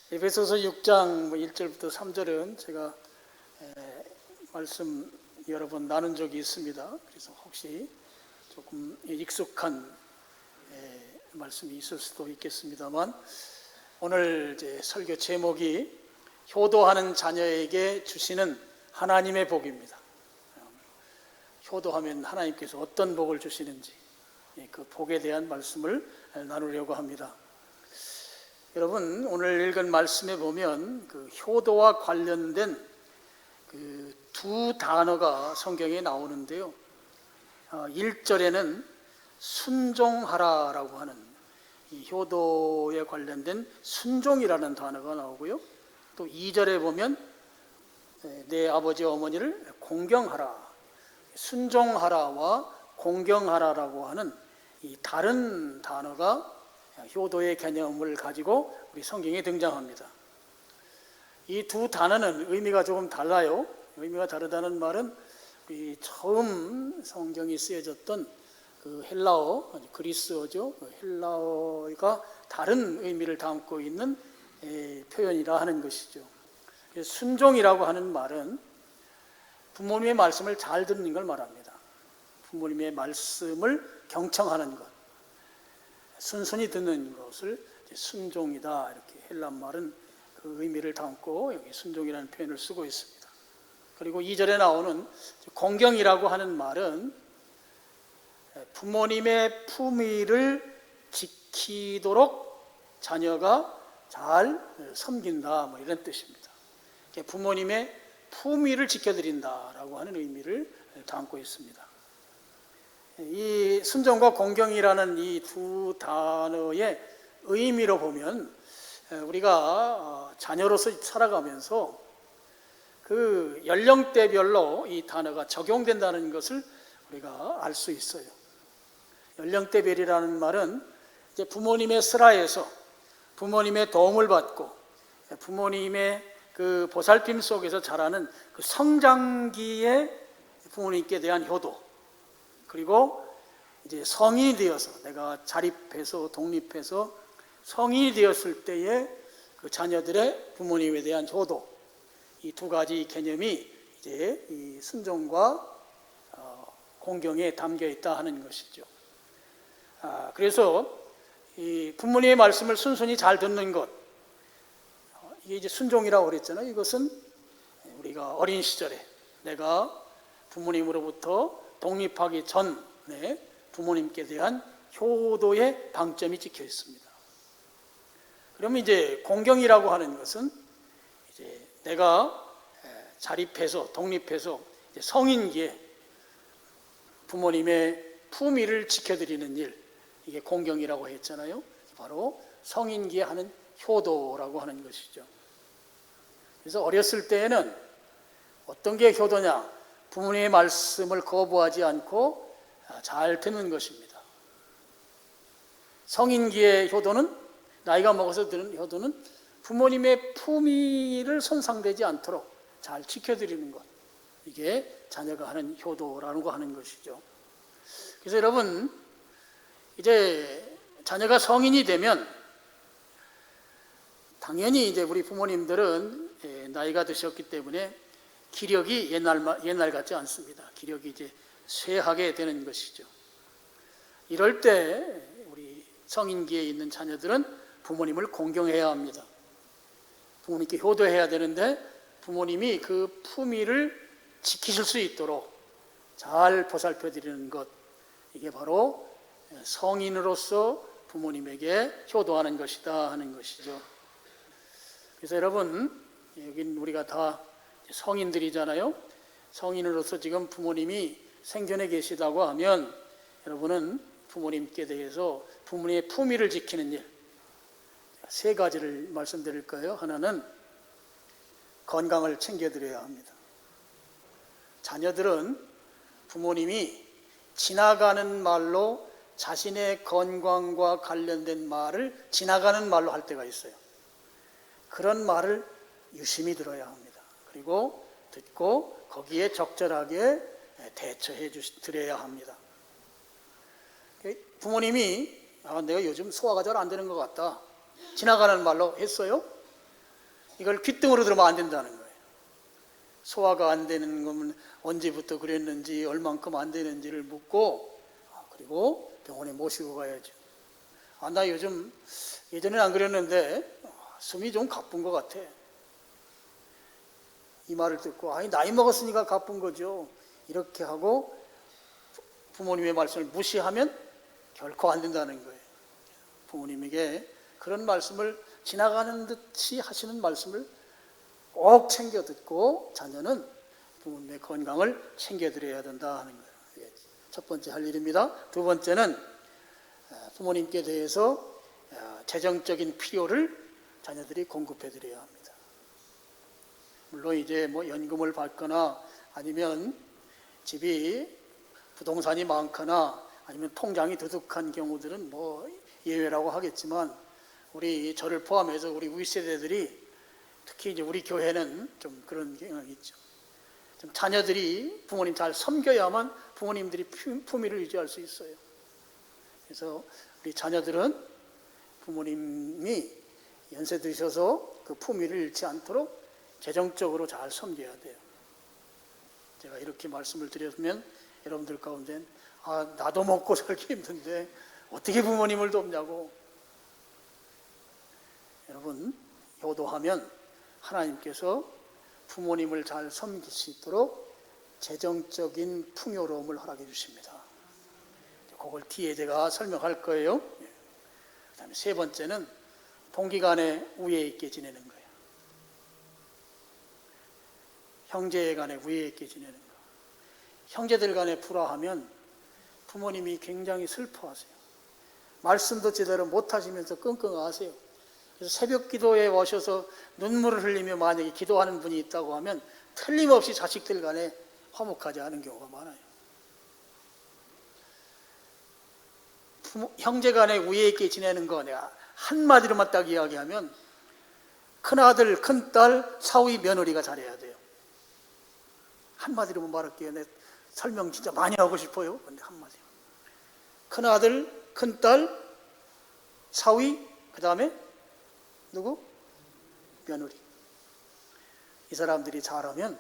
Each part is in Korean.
에베소서 6장 1절부터 3절은 제가 말씀 여러 번 나눈 적이 있습니다. 그래서 혹시 조금 익숙한 말씀이 있을 수도 있겠습니다만, 오늘 이제 설교 제목이 효도하는 자녀에게 주시는 하나님의 복입니다. 효도하면 하나님께서 어떤 복을 주시는지 그 복에 대한 말씀을 나누려고 합니다. 여러분, 오늘 읽은 말씀에 보면 그 효도와 관련된 그 두 단어가 성경에 나오는데요. 1절에는 순종하라라고 하는 이 효도에 관련된 순종이라는 단어가 나오고요. 또 2절에 보면 내 아버지 어머니를 공경하라, 순종하라와 공경하라라고 하는 이 다른 단어가 효도의 개념을 가지고 우리 성경에 등장합니다. 이 두 단어는 의미가 조금 달라요. 의미가 다르다는 말은 처음 성경이 쓰여졌던 그 헬라어, 그리스어죠. 헬라어가 다른 의미를 담고 있는 표현이라 하는 것이죠. 순종이라고 하는 말은 부모님의 말씀을 잘 듣는 걸 말합니다. 부모님의 말씀을 경청하는 것, 순순히 듣는 것을 순종이다, 이렇게 헬라 말은 그 의미를 담고 여기 순종이라는 표현을 쓰고 있습니다. 그리고 2절에 나오는 공경이라고 하는 말은 부모님의 품위를 지키도록 자녀가 잘 섬긴다, 뭐 이런 뜻입니다. 부모님의 품위를 지켜드린다라고 하는 의미를 담고 있습니다. 이 순종과 공경이라는 이 두 단어의 의미로 보면 우리가 자녀로서 살아가면서 그 연령대별로 이 단어가 적용된다는 것을 우리가 알 수 있어요. 연령대별이라는 말은 이제 부모님의 슬하에서 부모님의 도움을 받고 부모님의 그 보살핌 속에서 자라는 그 성장기의 부모님께 대한 효도, 그리고 이제 성인이 되어서 내가 자립해서 독립해서 성인이 되었을 때의 그 자녀들의 부모님에 대한 효도, 이 두 가지 개념이 이제 이 순종과 공경에 담겨 있다 하는 것이죠. 그래서 이 부모님의 말씀을 순순히 잘 듣는 것, 이게 이제 순종이라고 그랬잖아요. 이것은 우리가 어린 시절에 내가 부모님으로부터 독립하기 전에 부모님께 대한 효도의 방점이 찍혀 있습니다. 그러면 이제 공경이라고 하는 것은 이제 내가 자립해서 독립해서 이제 성인기에 부모님의 품위를 지켜드리는 일, 이게 공경이라고 했잖아요. 바로 성인기에 하는 효도라고 하는 것이죠. 그래서 어렸을 때에는 어떤 게 효도냐? 부모님의 말씀을 거부하지 않고 잘 듣는 것입니다. 성인기의 효도는, 나이가 먹어서 드는 효도는 부모님의 품위를 손상되지 않도록 잘 지켜드리는 것, 이게 자녀가 하는 효도라고 하는 것이죠. 그래서 여러분, 이제 자녀가 성인이 되면 당연히 이제 우리 부모님들은 나이가 드셨기 때문에 기력이 옛날 같지 않습니다. 기력이 이제 쇠하게 되는 것이죠. 이럴 때 우리 성인기에 있는 자녀들은 부모님을 공경해야 합니다. 부모님께 효도해야 되는데 부모님이 그 품위를 지키실 수 있도록 잘 보살펴 드리는 것, 이게 바로 성인으로서 부모님에게 효도하는 것이다 하는 것이죠. 그래서 여러분, 여긴 우리가 다 성인들이잖아요. 성인으로서 지금 부모님이 생전에 계시다고 하면 여러분은 부모님께 대해서 부모님의 품위를 지키는 일, 세 가지를 말씀드릴까요? 하나는 건강을 챙겨드려야 합니다. 자녀들은 부모님이 지나가는 말로 자신의 건강과 관련된 말을 지나가는 말로 할 때가 있어요. 그런 말을 유심히 들어야 합니다. 그리고 듣고 거기에 적절하게 대처해 드려야 합니다. 부모님이 내가 요즘 소화가 잘 안 되는 것 같다, 지나가는 말로 했어요. 이걸 귓등으로 들으면 안 된다는 거예요. 소화가 안 되는 거면 언제부터 그랬는지, 얼만큼 안 되는지를 묻고, 그리고 병원에 모시고 가야죠. 나 요즘, 예전에는 안 그랬는데 숨이 좀 가쁜 것 같아. 이 말을 듣고, 나이 먹었으니까 가쁜 거죠. 이렇게 하고 부모님의 말씀을 무시하면 결코 안 된다는 거예요. 부모님에게 그런 말씀을 지나가는 듯이 하시는 말씀을 꼭 챙겨 듣고 자녀는 부모님의 건강을 챙겨드려야 된다 하는 거예요. 첫 번째 할 일입니다. 두 번째는 부모님께 대해서 재정적인 필요를 자녀들이 공급해 드려야 합니다. 물론 이제 연금을 받거나 아니면 집이 부동산이 많거나 아니면 통장이 두둑한 경우들은 예외라고 하겠지만, 저를 포함해서 우리 윗세대들이 특히 이제 우리 교회는 좀 그런 경향이 있죠. 좀 자녀들이 부모님 잘 섬겨야만 부모님들이 품위를 유지할 수 있어요. 그래서 우리 자녀들은 부모님이 연세 드셔서 그 품위를 잃지 않도록 재정적으로 잘 섬겨야 돼요. 제가 이렇게 말씀을 드렸으면 여러분들 가운데 나도 먹고 살기 힘든데 어떻게 부모님을 돕냐고. 여러분, 효도하면 하나님께서 부모님을 잘 섬길 수 있도록 재정적인 풍요로움을 허락해 주십니다. 그걸 뒤에 제가 설명할 거예요. 그 다음에 세 번째는 동기간에 우애 있게 지내는 거예요. 형제 간에 우애 있게 지내는 거. 형제들 간에 불화하면 부모님이 굉장히 슬퍼하세요. 말씀도 제대로 못하시면서 끙끙하세요. 그래서 새벽 기도에 오셔서 눈물을 흘리며 만약에 기도하는 분이 있다고 하면 틀림없이 자식들 간에 화목하지 않은 경우가 많아요. 형제 간에 우애 있게 지내는 거 내가 한마디로만 딱 이야기하면 큰아들, 큰딸, 사위, 며느리가 잘해야 돼요. 한마디로만 말할게요. 내 설명 진짜 많이 하고 싶어요. 근데 한마디로. 큰아들, 큰딸, 사위, 그 다음에 누구? 며느리. 이 사람들이 잘하면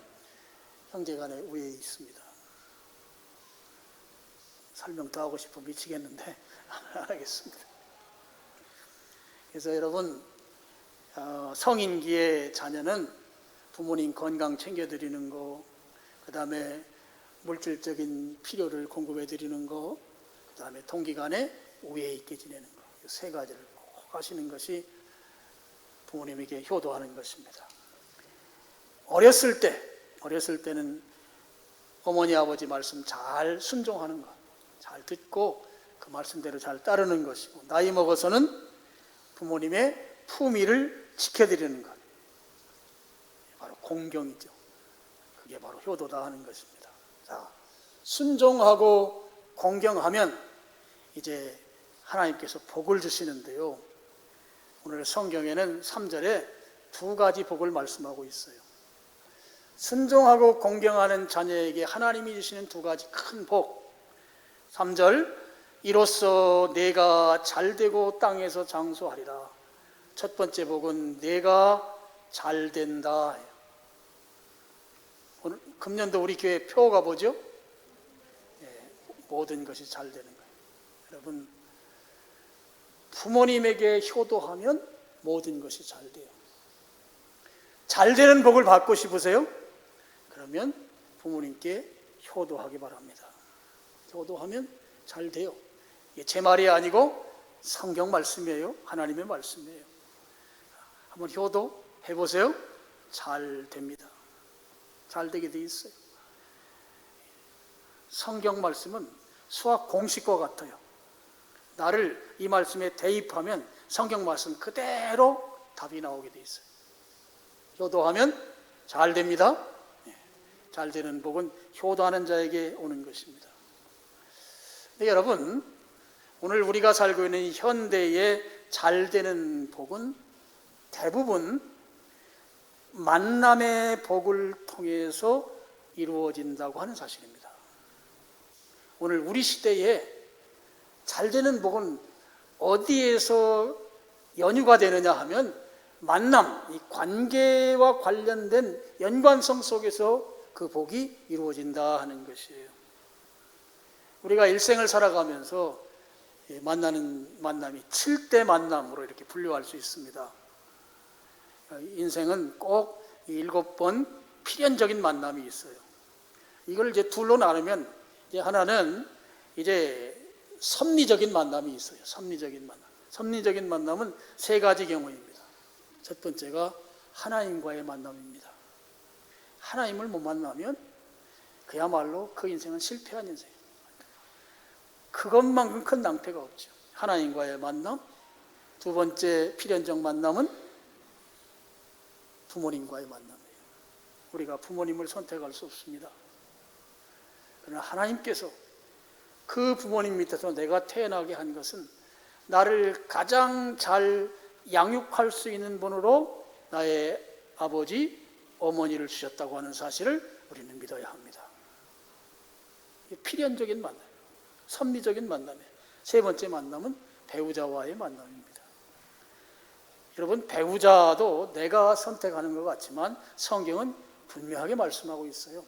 형제간에 우애 있습니다. 설명 더 하고 싶어 미치겠는데 안 하겠습니다. 그래서 여러분, 성인기의 자녀는 부모님 건강 챙겨드리는 거, 그 다음에 물질적인 필요를 공급해드리는 거, 그 다음에 동기간에 우애 있게 지내는 거, 이 세 가지를 꼭 하시는 것이 부모님에게 효도하는 것입니다. 어렸을 때는 어머니 아버지 말씀 잘 순종하는 것, 잘 듣고 그 말씀대로 잘 따르는 것이고, 나이 먹어서는 부모님의 품위를 지켜드리는 것, 바로 공경이죠. 그게 바로 효도다 하는 것입니다. 자, 순종하고 공경하면 이제 하나님께서 복을 주시는데요. 오늘 성경에는 3절에 두 가지 복을 말씀하고 있어요. 순종하고 공경하는 자녀에게 하나님이 주시는 두 가지 큰 복. 3절, 이로써 내가 잘되고 땅에서 장수하리라. 첫 번째 복은 내가 잘된다. 오늘 금년도 우리 교회 표가 뭐죠? 모든 것이 잘 되는 거예요. 여러분, 부모님에게 효도하면 모든 것이 잘 돼요. 잘 되는 복을 받고 싶으세요? 그러면 부모님께 효도하기 바랍니다. 효도하면 잘 돼요. 이게 제 말이 아니고 성경 말씀이에요. 하나님의 말씀이에요. 한번 효도 해보세요. 잘 됩니다. 잘 되게 돼 있어요. 성경 말씀은 수학 공식과 같아요. 나를 이 말씀에 대입하면 성경 말씀 그대로 답이 나오게 돼 있어요. 효도하면 잘 됩니다. 잘 되는 복은 효도하는 자에게 오는 것입니다. 네, 여러분, 오늘 우리가 살고 있는 현대의 잘 되는 복은 대부분 만남의 복을 통해서 이루어진다고 하는 사실입니다. 오늘 우리 시대에 잘 되는 복은 어디에서 연유가 되느냐 하면 만남, 이 관계와 관련된 연관성 속에서 그 복이 이루어진다 하는 것이에요. 우리가 일생을 살아가면서 만나는 만남이 7대 만남으로 이렇게 분류할 수 있습니다. 인생은 꼭 7번 필연적인 만남이 있어요. 이걸 이제 둘로 나누면, 이제 하나는 이제 섭리적인 만남이 있어요. 섭리적인 만남. 섭리적인 만남은 세 가지 경우입니다. 첫 번째가 하나님과의 만남입니다. 하나님을 못 만나면 그야말로 그 인생은 실패한 인생이에요. 그것만큼 큰 낭패가 없죠. 하나님과의 만남. 두 번째 필연적 만남은 부모님과의 만남이에요. 우리가 부모님을 선택할 수 없습니다. 그러나 하나님께서 그 부모님 밑에서 내가 태어나게 한 것은 나를 가장 잘 양육할 수 있는 분으로 나의 아버지, 어머니를 주셨다고 하는 사실을 우리는 믿어야 합니다. 필연적인 만남, 섭리적인 만남이에요. 세 번째 만남은 배우자와의 만남입니다. 여러분, 배우자도 내가 선택하는 것 같지만 성경은 분명하게 말씀하고 있어요.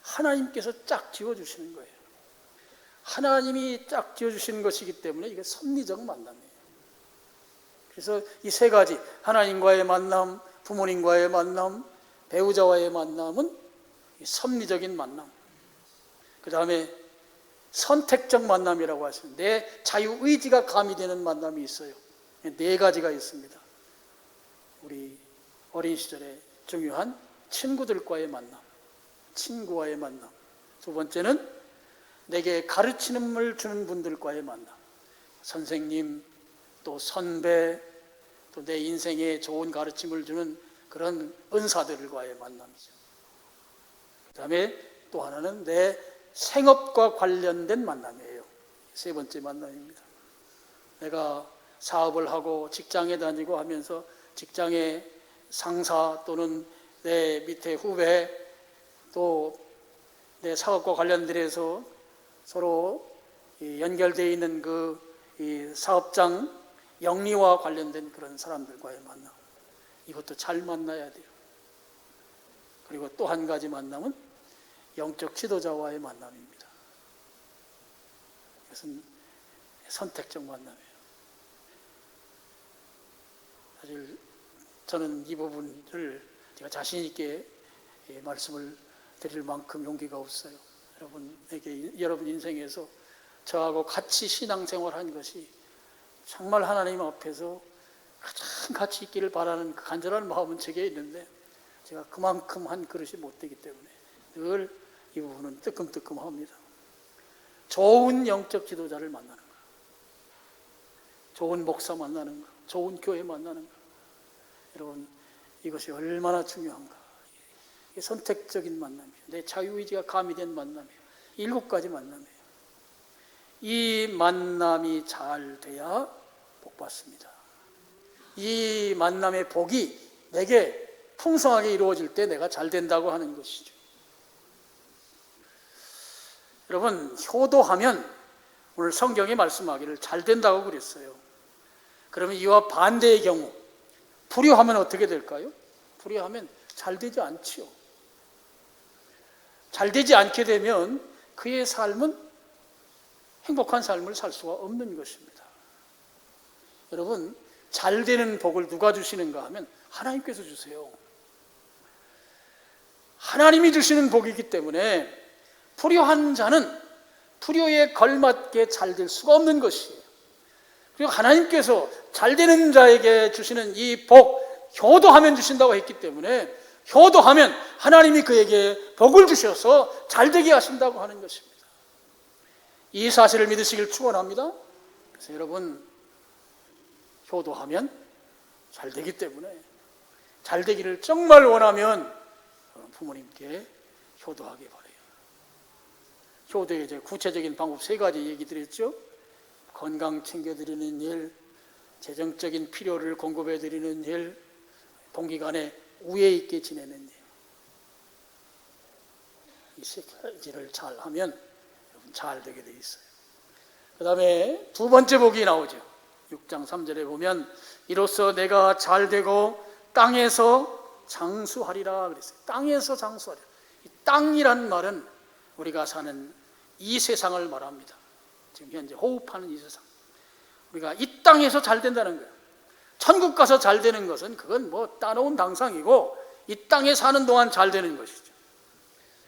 하나님께서 짝 지어주시는 거예요. 하나님이 짝 지어주시는 것이기 때문에 이게 섭리적 만남이에요. 그래서 이 세 가지, 하나님과의 만남, 부모님과의 만남, 배우자와의 만남은 섭리적인 만남. 그 다음에 선택적 만남이라고 하시면 내 자유의지가 가미되는 만남이 있어요. 네 가지가 있습니다. 우리 어린 시절에 중요한 친구들과의 만남, 친구와의 만남. 두 번째는 내게 가르침을 주는 분들과의 만남, 선생님, 또 선배, 또 내 인생에 좋은 가르침을 주는 그런 은사들과의 만남이죠. 그 다음에 또 하나는 내 생업과 관련된 만남이에요. 세 번째 만남입니다. 내가 사업을 하고 직장에 다니고 하면서 직장의 상사 또는 내 밑에 후배 또 내 사업과 관련돼서 서로 연결되어 있는 그 사업장 영리와 관련된 그런 사람들과의 만남, 이것도 잘 만나야 돼요. 그리고 또 한 가지 만남은 영적 지도자와의 만남입니다. 이것은 선택적 만남이에요. 사실 저는 이 부분을 제가 자신 있게 말씀을 드릴 만큼 용기가 없어요. 여러분 인생에서 저하고 같이 신앙생활한 것이 정말 하나님 앞에서 가장 같이 있기를 바라는 그 간절한 마음은 제게 있는데 제가 그만큼 한 그릇이 못 되기 때문에 늘 이 부분은 뜨끔뜨끔합니다. 좋은 영적 지도자를 만나는 거, 좋은 목사 만나는 거, 좋은 교회 만나는 거, 여러분 이것이 얼마나 중요한가. 이게 선택적인 만남이에요. 내 자유의지가 가미된 만남이에요. 7가지 만남이에요. 이 만남이 잘 돼야 복 받습니다. 이 만남의 복이 내게 풍성하게 이루어질 때 내가 잘 된다고 하는 것이죠. 여러분, 효도하면 오늘 성경이 말씀하기를 잘 된다고 그랬어요. 그러면 이와 반대의 경우 불효하면 어떻게 될까요? 불효하면 잘 되지 않지요. 잘 되지 않게 되면 그의 삶은 행복한 삶을 살 수가 없는 것입니다. 여러분, 잘 되는 복을 누가 주시는가 하면 하나님께서 주세요. 하나님이 주시는 복이기 때문에 불효한 자는 불효에 걸맞게 잘 될 수가 없는 것이에요. 그리고 하나님께서 잘 되는 자에게 주시는 이 복, 효도하면 주신다고 했기 때문에 효도하면 하나님이 그에게 복을 주셔서 잘 되게 하신다고 하는 것입니다. 이 사실을 믿으시길 축원합니다. 그래서 여러분, 효도하면 잘 되기 때문에 잘 되기를 정말 원하면 부모님께 효도하기 바라요. 효도의 이제 구체적인 방법 3가지 얘기 드렸죠. 건강 챙겨드리는 일, 재정적인 필요를 공급해드리는 일, 동기간에 우애 있게 지내는 일. 이 3가지를 잘 하면 잘 되게 돼 있어요. 그 다음에 두 번째 복이 나오죠. 6장 3절에 보면 이로써 내가 잘 되고 땅에서 장수하리라 그랬어요. 땅에서 장수하리라. 이 땅이란 말은 우리가 사는 이 세상을 말합니다. 지금 현재 호흡하는 이 세상. 우리가 이 땅에서 잘 된다는 거예요. 천국 가서 잘 되는 것은 그건 뭐 따놓은 당상이고 이 땅에 사는 동안 잘 되는 것이죠.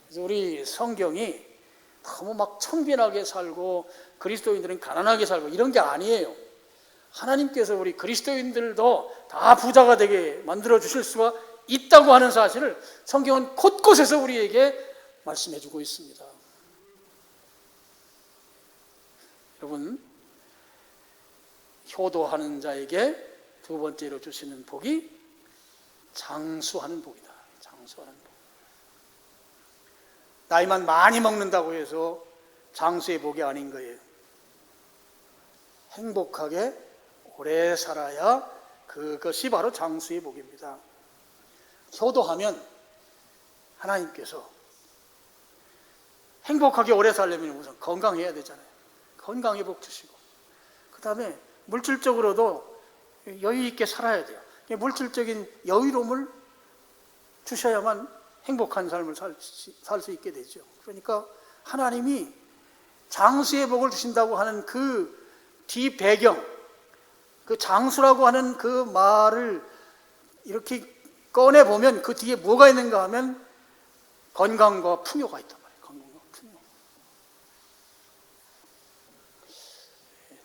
그래서 우리 성경이 너무 막 청빈하게 살고 그리스도인들은 가난하게 살고 이런 게 아니에요. 하나님께서 우리 그리스도인들도 다 부자가 되게 만들어 주실 수가 있다고 하는 사실을 성경은 곳곳에서 우리에게 말씀해 주고 있습니다. 여러분, 효도하는 자에게 두 번째로 주시는 복이 장수하는 복이다. 장수하는 복. 나이만 많이 먹는다고 해서 장수의 복이 아닌 거예요. 행복하게 오래 살아야 그것이 바로 장수의 복입니다. 효도하면 하나님께서 행복하게 오래 살려면 우선 건강해야 되잖아요. 건강의 복 주시고, 그 다음에 물질적으로도 여유 있게 살아야 돼요. 물질적인 여유로움을 주셔야만 행복한 삶을 살 수 있게 되죠. 그러니까 하나님이 장수의 복을 주신다고 하는 그 뒤배경, 그 장수라고 하는 그 말을 이렇게 꺼내보면 그 뒤에 뭐가 있는가 하면 건강과 풍요가 있단 말이에요. 건강과 풍요.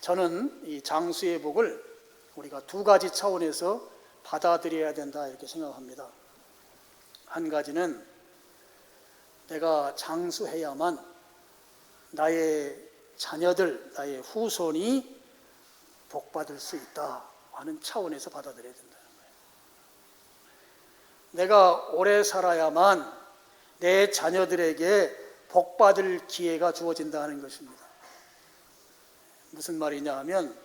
저는 이 장수의 복을 우리가 두 가지 차원에서 받아들여야 된다 이렇게 생각합니다. 한 가지는 내가 장수해야만 나의 자녀들, 나의 후손이 복받을 수 있다 하는 차원에서 받아들여야 된다는 거예요. 내가 오래 살아야만 내 자녀들에게 복받을 기회가 주어진다는 것입니다. 무슨 말이냐 하면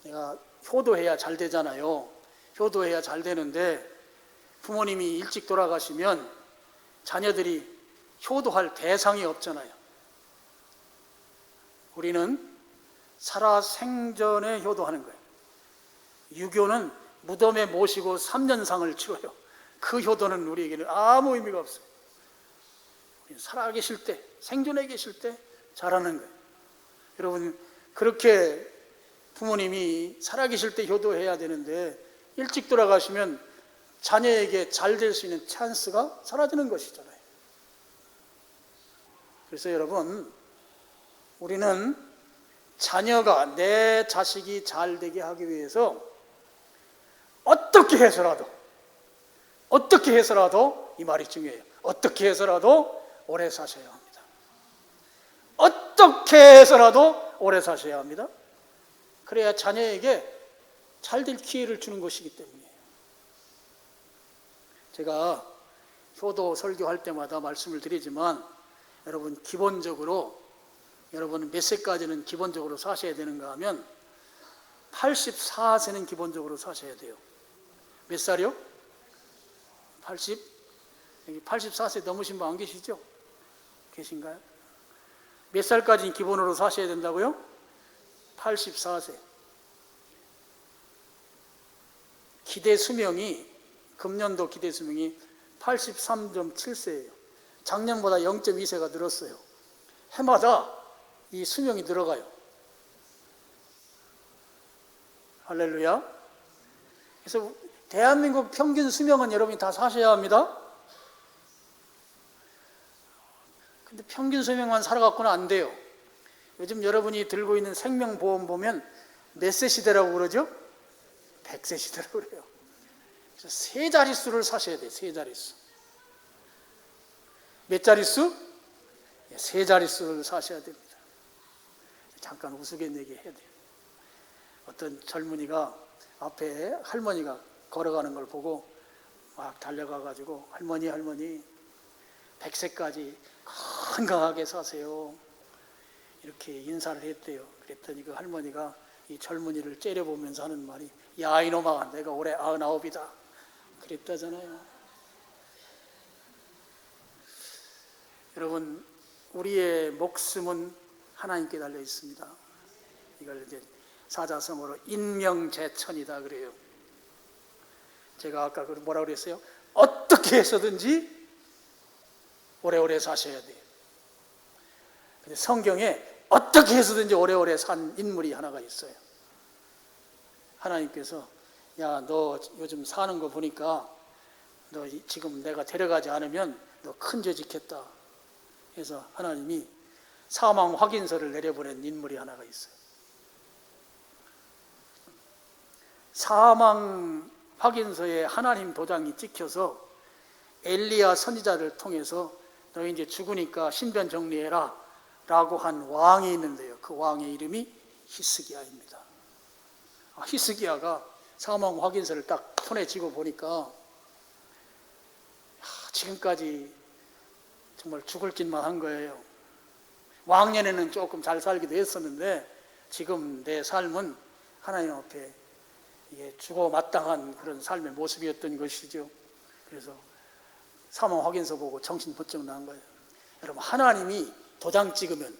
내가 효도해야 잘 되잖아요. 효도해야 잘 되는데 부모님이 일찍 돌아가시면 자녀들이 효도할 대상이 없잖아요. 우리는 살아 생전에 효도하는 거예요. 유교는 무덤에 모시고 3년상을 치러요. 그 효도는 우리에게는 아무 의미가 없어요. 우리는 살아 계실 때, 생존해 계실 때 잘하는 거예요. 여러분, 그렇게 부모님이 살아 계실 때 효도해야 되는데 일찍 돌아가시면 자녀에게 잘 될 수 있는 찬스가 사라지는 것이잖아요. 그래서 여러분, 우리는 자녀가, 내 자식이 잘 되게 하기 위해서 어떻게 해서라도 이 말이 중요해요. 어떻게 해서라도 오래 사셔야 합니다. 어떻게 해서라도 오래 사셔야 합니다. 그래야 자녀에게 잘 될 기회를 주는 것이기 때문이에요. 제가 효도 설교할 때마다 말씀을 드리지만 여러분, 기본적으로 여러분 몇 세까지는 기본적으로 사셔야 되는가 하면 84세는 기본적으로 사셔야 돼요. 몇 살이요? 84세 넘으신 분 안 계시죠? 계신가요? 몇 살까지 기본으로 사셔야 된다고요? 84세. 기대 수명이, 금년도 기대 수명이 83.7세예요. 작년보다 0.2세가 늘었어요. 해마다 이 수명이 늘어가요. 할렐루야. 그래서 대한민국 평균 수명은 여러분이 다 사셔야 합니다. 근데 평균 수명만 살아갖고는 안 돼요. 요즘 여러분이 들고 있는 생명보험 보면 몇 세 시대라고 그러죠? 100세 시대라고 그래요. 그래서 세 자릿수를 사셔야 돼요. 세 자릿수. 몇 자릿수? 세 자릿수를 사셔야 됩니다. 잠깐 우스갯얘기 해야 돼요. 어떤 젊은이가 앞에 할머니가 걸어가는 걸 보고 막 달려가가지고 할머니 100세까지 건강하게 사세요. 이렇게 인사를 했대요. 그랬더니 그 할머니가 이 젊은이를 째려보면서 하는 말이, 야 이놈아, 내가 올해 99이다 그랬다잖아요. 여러분, 우리의 목숨은 하나님께 달려 있습니다. 이걸 이제 사자성어로 인명재천이다 그래요. 제가 아까 뭐라 그랬어요? 어떻게 해서든지 오래오래 사셔야 돼요. 근데 성경에 어떻게 해서든지 오래오래 산 인물이 하나가 있어요. 하나님께서 야, 너 요즘 사는 거 보니까 너 지금 내가 데려가지 않으면 너 큰 죄 짓겠다. 그래서 하나님이 사망 확인서를 내려보낸 인물이 하나가 있어요. 사망 확인서에 하나님 도장이 찍혀서 엘리야 선지자를 통해서 너 이제 죽으니까 신변 정리해라 라고 한 왕이 있는데요. 그 왕의 이름이 히스기야입니다. 히스기야가 사망 확인서를 딱 손에 쥐고 보니까 지금까지 정말 죽을 짓만 한 거예요. 왕년에는 조금 잘 살기도 했었는데 지금 내 삶은 하나님 앞에 이게 죽어 마땅한 그런 삶의 모습이었던 것이죠. 그래서 사망 확인서 보고 정신 번쩍 난 거예요. 여러분, 하나님이 도장 찍으면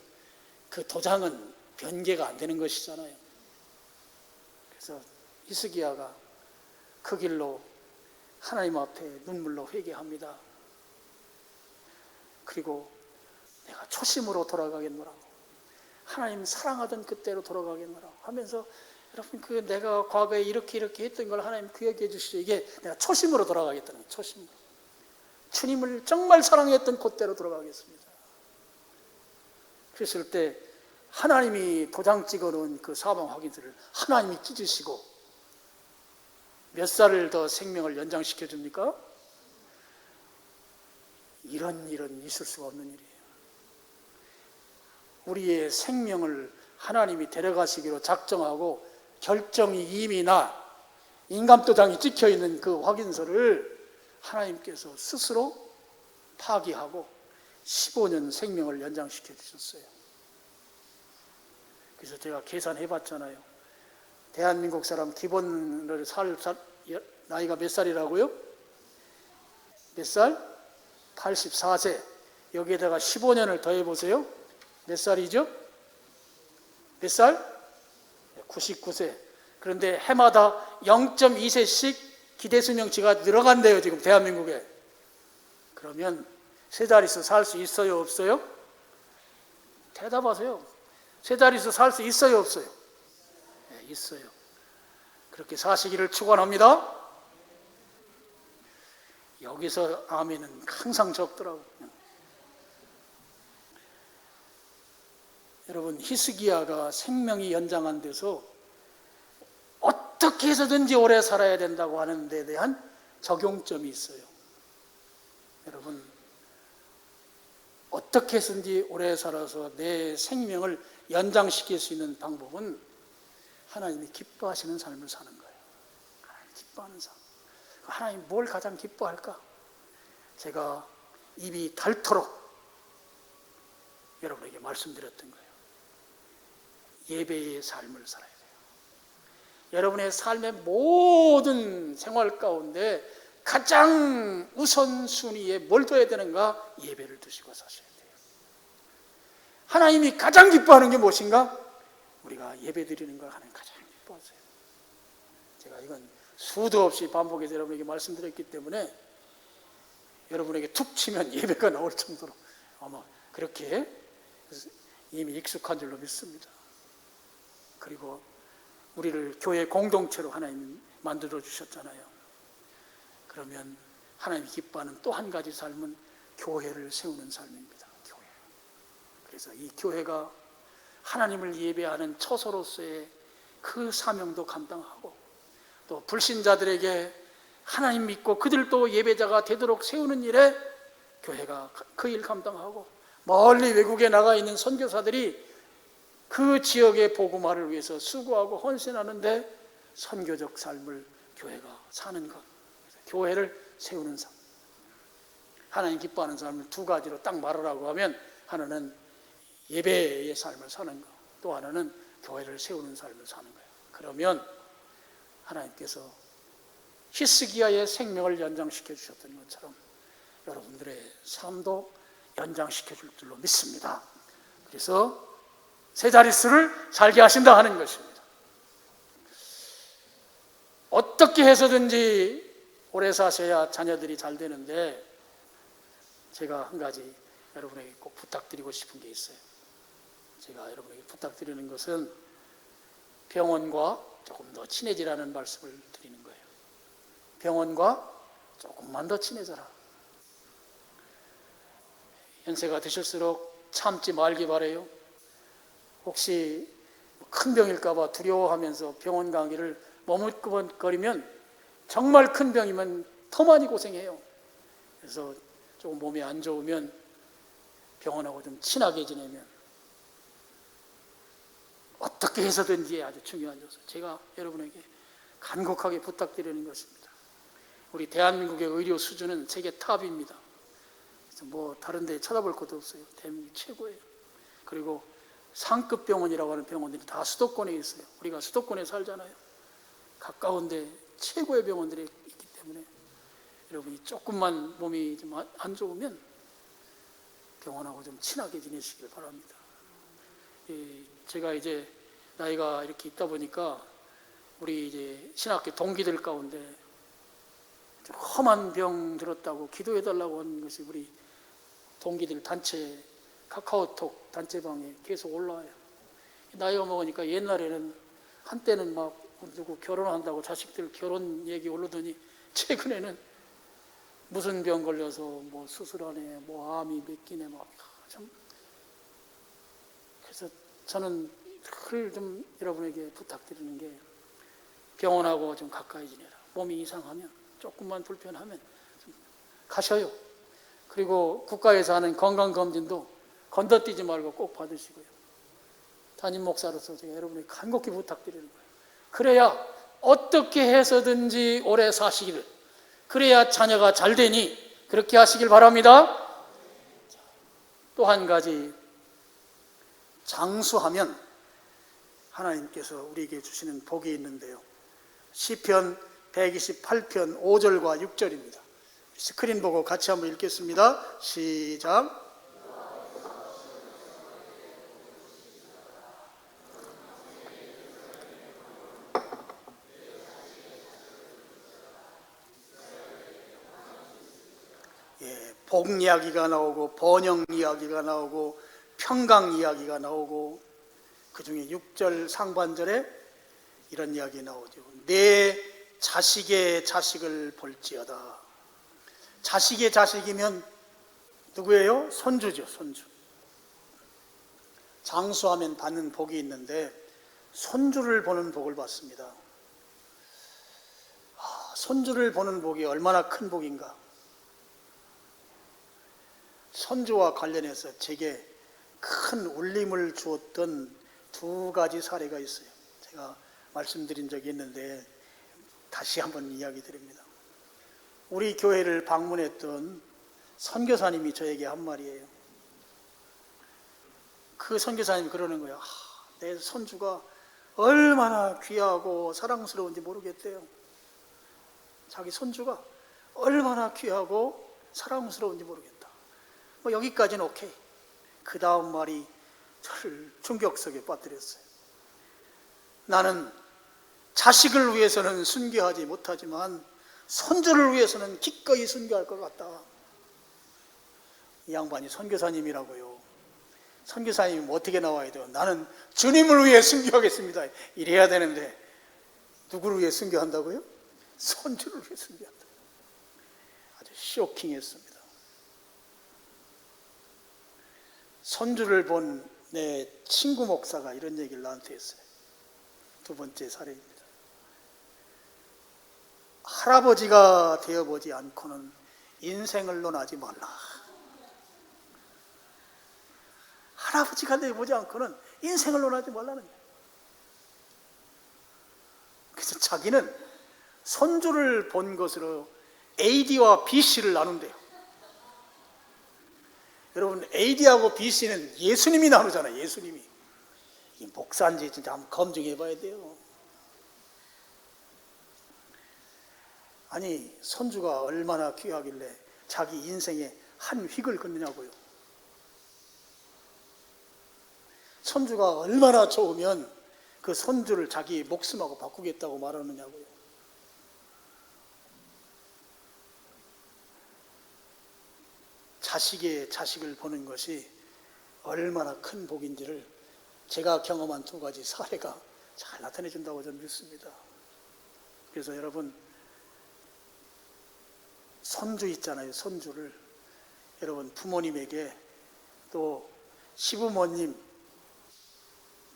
그 도장은 변개가 안 되는 것이잖아요. 그래서 히스기야가 그 길로 하나님 앞에 눈물로 회개합니다. 그리고 내가 초심으로 돌아가겠노라고, 하나님 사랑하던 그때로 돌아가겠노라고 하면서, 여러분, 그 내가 과거에 이렇게 했던 걸 하나님 기억해 주시죠. 이게 내가 초심으로 돌아가겠다는 거예요. 초심으로. 주님을 정말 사랑했던 그때로 돌아가겠습니다. 그랬을 때 하나님이 도장 찍어놓은 그 사망 확인서를 하나님이 찢으시고 몇 살을 더 생명을 연장시켜 줍니까? 이런 일은 있을 수가 없는 일이에요. 우리의 생명을 하나님이 데려가시기로 작정하고 결정이 이미 나 인감도장이 찍혀있는 그 확인서를 하나님께서 스스로 파기하고 15년 생명을 연장시켜 주셨어요. 그래서 제가 계산해 봤잖아요. 대한민국 사람 기본으로 나이가 몇 살이라고요? 몇 살? 84세. 여기에다가 15년을 더해 보세요. 몇 살이죠? 몇 살? 99세. 그런데 해마다 0.2세씩 기대수명치가 늘어간대요, 지금 대한민국에. 그러면 세 자릿수 살 수 있어요, 없어요? 대답하세요. 세 자릿수 살 수 있어요, 없어요? 네, 있어요. 그렇게 사시기를 축원합니다. 여기서 아멘은 항상 적더라고요. 여러분, 히스기야가 생명이 연장한 데서 어떻게 해서든지 오래 살아야 된다고 하는 데 대한 적용점이 있어요. 여러분, 어떻게 해서든지 오래 살아서 내 생명을 연장시킬 수 있는 방법은 하나님이 기뻐하시는 삶을 사는 거예요. 하나님 기뻐하는 삶. 하나님 뭘 가장 기뻐할까? 제가 입이 닳도록 여러분에게 말씀드렸던 거예요. 예배의 삶을 살아야 돼요. 여러분의 삶의 모든 생활 가운데 가장 우선순위에 뭘 둬야 되는가? 예배를 두시고 사셔야 돼요. 하나님이 가장 기뻐하는 게 무엇인가? 우리가 예배 드리는 걸 하나님 가장 기뻐하세요. 제가 이건 수도 없이 반복해서 여러분에게 말씀드렸기 때문에 여러분에게 툭 치면 예배가 나올 정도로 아마 그렇게 이미 익숙한 줄로 믿습니다. 그리고 우리를 교회 공동체로 하나님이 만들어 주셨잖아요. 그러면 하나님이 기뻐하는 또 한 가지 삶은 교회를 세우는 삶입니다. 교회. 그래서 이 교회가 하나님을 예배하는 처소로서의 그 사명도 감당하고, 또 불신자들에게 하나님 믿고 그들도 예배자가 되도록 세우는 일에 교회가 그 일 감당하고, 멀리 외국에 나가 있는 선교사들이 그 지역의 복음화를 위해서 수고하고 헌신하는데 선교적 삶을 교회가 사는 것, 교회를 세우는 삶. 하나님 기뻐하는 삶을 두 가지로 딱 말하라고 하면, 하나는 예배의 삶을 사는 것, 또 하나는 교회를 세우는 삶을 사는 거예요. 그러면 하나님께서 히스기야의 생명을 연장시켜 주셨던 것처럼 여러분들의 삶도 연장시켜 줄 줄로 믿습니다. 그래서 세 자릿수를 살게 하신다 하는 것입니다. 어떻게 해서든지 오래 사셔야 자녀들이 잘 되는데, 제가 한 가지 여러분에게 꼭 부탁드리고 싶은 게 있어요. 제가 여러분에게 부탁드리는 것은 병원과 조금 더 친해지라는 말씀을 드리는 거예요. 병원과 조금만 더 친해져라. 연세가 드실수록 참지 말기 바라요. 혹시 큰 병일까 봐 두려워하면서 병원 가기를 머뭇거리면 정말 큰 병이면 더 많이 고생해요. 그래서 조금 몸이 안 좋으면 병원하고 좀 친하게 지내면 어떻게 해서든지 아주 중요한 요소. 제가 여러분에게 간곡하게 부탁드리는 것입니다. 우리 대한민국의 의료 수준은 세계 탑입니다. 그래서 뭐 다른 데 찾아볼 것도 없어요. 대한민국 최고예요. 그리고 상급 병원이라고 하는 병원들이 다 수도권에 있어요. 우리가 수도권에 살잖아요. 가까운데 최고의 병원들이 있기 때문에 여러분이 조금만 몸이 좀 안 좋으면 병원하고 좀 친하게 지내시길 바랍니다. 제가 이제 나이가 이렇게 있다 보니까 우리 이제 신학교 동기들 가운데 좀 험한 병 들었다고 기도해달라고 하는 것이 우리 동기들 단체 카카오톡 단체방에 계속 올라와요. 나이가 먹으니까 옛날에는 한때는 막 누구 결혼한다고 자식들 결혼 얘기 올르더니 최근에는 무슨 병 걸려서 뭐 수술하네, 뭐 암이 몇 기네, 막 참. 그래서 저는 늘 좀 여러분에게 부탁드리는 게 병원하고 좀 가까이 지내라. 몸이 이상하면 조금만 불편하면 좀 가셔요. 그리고 국가에서 하는 건강검진도 건너뛰지 말고 꼭 받으시고요. 담임 목사로서 제가 여러분에게 간곡히 부탁드리는 거예요. 그래야 어떻게 해서든지 오래 사시기를, 그래야 자녀가 잘 되니 그렇게 하시길 바랍니다. 또 한 가지, 장수하면 하나님께서 우리에게 주시는 복이 있는데요. 시편 128편 5절과 6절입니다. 스크린 보고 같이 한번 읽겠습니다. 시작. 복 이야기가 나오고 번영 이야기가 나오고 평강 이야기가 나오고, 그 중에 6절 상반절에 이런 이야기 나오죠. 내 자식의 자식을 볼지어다. 자식의 자식이면 누구예요? 손주죠, 손주. 장수하면 받는 복이 있는데 손주를 보는 복을 받습니다. 손주를 보는 복이 얼마나 큰 복인가. 손주와 관련해서 제게 큰 울림을 주었던 두 가지 사례가 있어요. 제가 말씀드린 적이 있는데 다시 한번 이야기 드립니다. 우리 교회를 방문했던 선교사님이 저에게 한 말이에요. 그 선교사님이 그러는 거예요. 내 손주가 얼마나 귀하고 사랑스러운지 모르겠대요. 자기 손주가 얼마나 귀하고 사랑스러운지 모르겠다. 뭐 여기까지는 오케이. 그 다음 말이 저를 충격 속에 빠뜨렸어요. 나는 자식을 위해서는 순교하지 못하지만 손주를 위해서는 기꺼이 순교할 것 같다. 이 양반이 선교사님이라고요. 선교사님이 어떻게 나와야 돼요? 나는 주님을 위해 순교하겠습니다. 이래야 되는데 누구를 위해 순교한다고요? 손주를 위해 순교한다. 아주 쇼킹했습니다. 손주를 본 내 친구 목사가 이런 얘기를 나한테 했어요. 두 번째 사례입니다. 할아버지가 되어보지 않고는 인생을 논하지 말라. 할아버지가 되어보지 않고는 인생을 논하지 말라는 거예요. 그래서 자기는 손주를 본 것으로 AD와 BC를 나눈대요. 여러분, AD하고 BC는 예수님이 나누잖아요. 예수님이. 이 목사인지 진짜 한번 검증해 봐야 돼요. 아니, 손주가 얼마나 귀하길래 자기 인생에 한 획을 긋느냐고요. 손주가 얼마나 좋으면 그 손주를 자기 목숨하고 바꾸겠다고 말하느냐고요. 자식의 자식을 보는 것이 얼마나 큰 복인지를 제가 경험한 두 가지 사례가 잘 나타내 준다고 저는 믿습니다. 그래서 여러분, 손주 있잖아요. 손주를 여러분 부모님에게, 또 시부모님,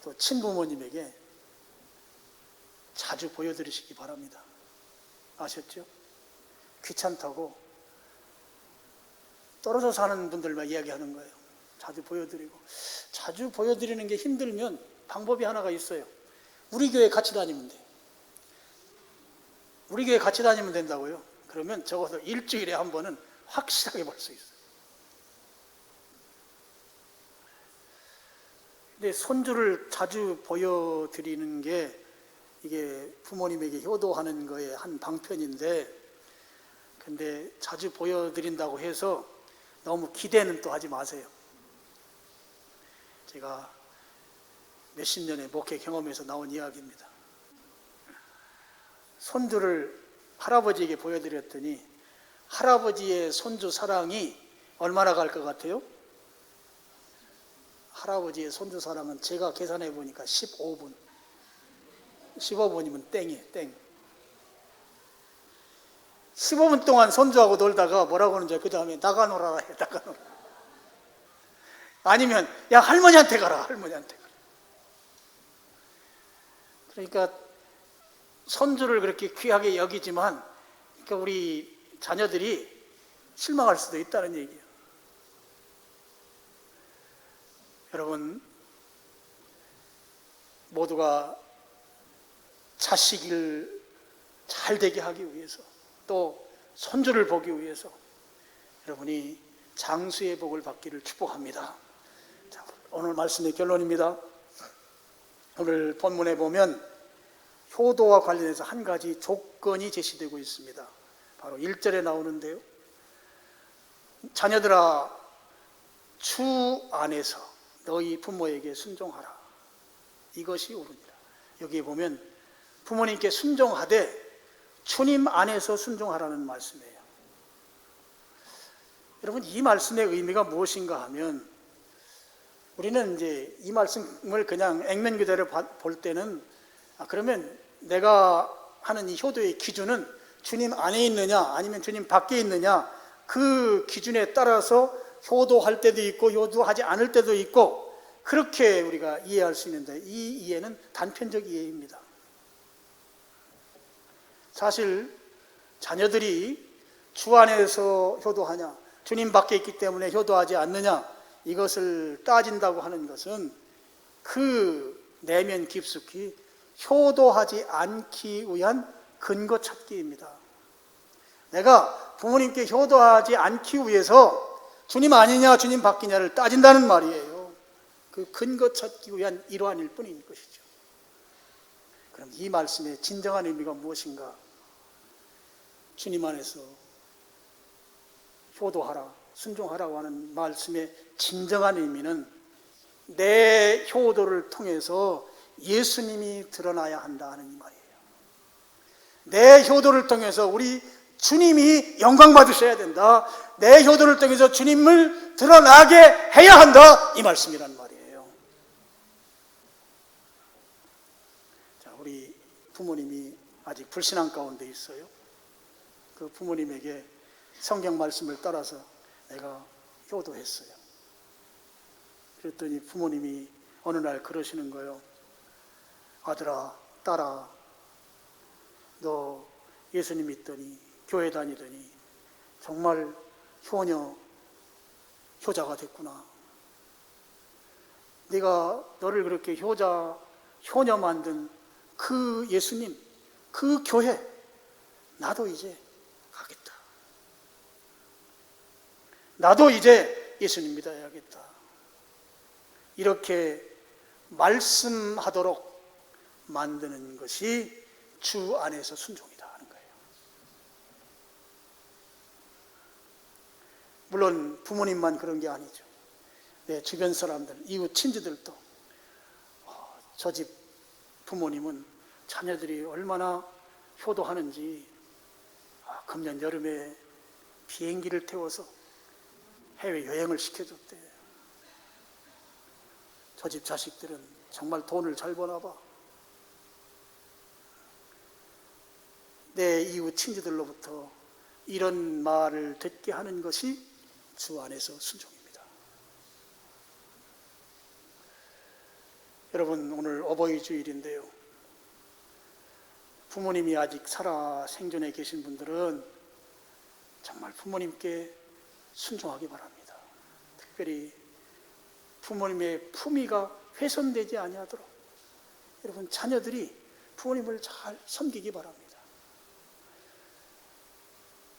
또 친부모님에게 자주 보여드리시기 바랍니다. 아셨죠? 귀찮다고 떨어져 사는 분들만 이야기하는 거예요. 자주 보여드리고. 자주 보여드리는 게 힘들면 방법이 하나가 있어요. 우리 교회 같이 다니면 돼요. 우리 교회 같이 다니면 된다고요. 그러면 적어도 일주일에 한 번은 확실하게 볼 수 있어요. 근데 손주를 자주 보여드리는 게 이게 부모님에게 효도하는 거에 한 방편인데, 근데 자주 보여드린다고 해서 너무 기대는 또 하지 마세요. 제가 몇십 년의 목회 경험에서 나온 이야기입니다. 손주를 할아버지에게 보여드렸더니 할아버지의 손주 사랑이 얼마나 갈 것 같아요? 할아버지의 손주 사랑은 제가 계산해 보니까 15분. 15분이면 땡이에요, 땡. 15분 동안 손주하고 놀다가 뭐라고 하는지, 그 다음에 나가 놀아라 해, 나가 놀아. 아니면, 야, 할머니한테 가라, 할머니한테 가라. 그러니까 손주를 그렇게 귀하게 여기지만, 그러니까 우리 자녀들이 실망할 수도 있다는 얘기예요. 여러분, 모두가 자식을 잘 되게 하기 위해서, 또 손주를 보기 위해서 여러분이 장수의 복을 받기를 축복합니다. 자, 오늘 말씀의 결론입니다. 오늘 본문에 보면 효도와 관련해서 한 가지 조건이 제시되고 있습니다. 바로 1절에 나오는데요. 자녀들아, 주 안에서 너희 부모에게 순종하라. 이것이 옳으니라. 여기에 보면 부모님께 순종하되 주님 안에서 순종하라는 말씀이에요. 여러분, 이 말씀의 의미가 무엇인가 하면, 우리는 이제 이 말씀을 그냥 액면 그대로 볼 때는, 그러면 내가 하는 이 효도의 기준은 주님 안에 있느냐 아니면 주님 밖에 있느냐, 그 기준에 따라서 효도할 때도 있고 효도하지 않을 때도 있고, 그렇게 우리가 이해할 수 있는데, 이 이해는 단편적 이해입니다. 사실 자녀들이 주 안에서 효도하냐, 주님 밖에 있기 때문에 효도하지 않느냐, 이것을 따진다고 하는 것은 그 내면 깊숙이 효도하지 않기 위한 근거 찾기입니다. 내가 부모님께 효도하지 않기 위해서 주님 아니냐 주님 밖이냐를 따진다는 말이에요. 그 근거 찾기 위한 일환일 뿐인 것이죠. 그럼 이 말씀의 진정한 의미가 무엇인가? 주님 안에서 효도하라, 순종하라고 하는 말씀의 진정한 의미는 내 효도를 통해서 예수님이 드러나야 한다 하는 이 말이에요. 내 효도를 통해서 우리 주님이 영광 받으셔야 된다. 내 효도를 통해서 주님을 드러나게 해야 한다, 이 말씀이란 말이에요. 자, 우리 부모님이 아직 불신앙 가운데 있어요. 그 부모님에게 성경 말씀을 따라서 내가 효도했어요. 그랬더니 부모님이 어느 날 그러시는 거예요. 아들아, 딸아, 너 예수님 믿더니 교회 다니더니 정말 효자가 됐구나. 네가 너를 그렇게 효녀 만든 그 예수님, 그 교회, 나도 이제 가겠다. 나도 이제 예수님 믿어야겠다. 이렇게 말씀하도록 만드는 것이 주 안에서 순종이다 하는 거예요. 물론 부모님만 그런 게 아니죠. 내 주변 사람들, 이웃 친지들도 저 집 부모님은 자녀들이 얼마나 효도하는지, 금년 여름에 비행기를 태워서 해외여행을 시켜줬대. 저 집 자식들은 정말 돈을 잘 버나 봐. 내 이웃 친지들로부터 이런 말을 듣게 하는 것이 주 안에서 순종입니다. 여러분, 오늘 어버이 주일인데요. 부모님이 아직 살아 생존해 계신 분들은 정말 부모님께 순종하기 바랍니다. 특별히 부모님의 품위가 훼손되지 아니하도록 여러분 자녀들이 부모님을 잘 섬기기 바랍니다.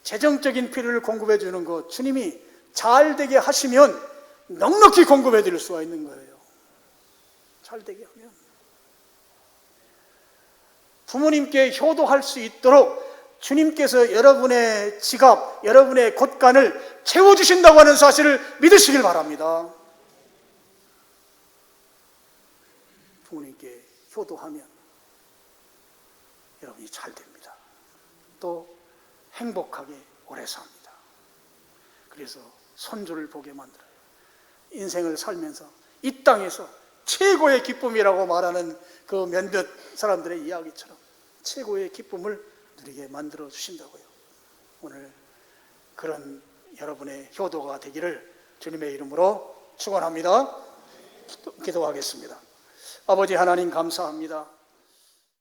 재정적인 필요를 공급해 주는 것 주님이 잘 되게 하시면 넉넉히 공급해 드릴 수가 있는 거예요. 잘 되게 하면 부모님께 효도할 수 있도록 주님께서 여러분의 지갑, 여러분의 곳간을 채워주신다고 하는 사실을 믿으시길 바랍니다. 부모님께 효도하면 여러분이 잘 됩니다. 또 행복하게 오래 삽니다. 그래서 손주를 보게 만들어요. 인생을 살면서 이 땅에서 최고의 기쁨이라고 말하는 그 몇몇 사람들의 이야기처럼 최고의 기쁨을 누리게 만들어 주신다고요. 오늘 그런 여러분의 효도가 되기를 주님의 이름으로 축원합니다. 기도하겠습니다. 아버지 하나님 감사합니다.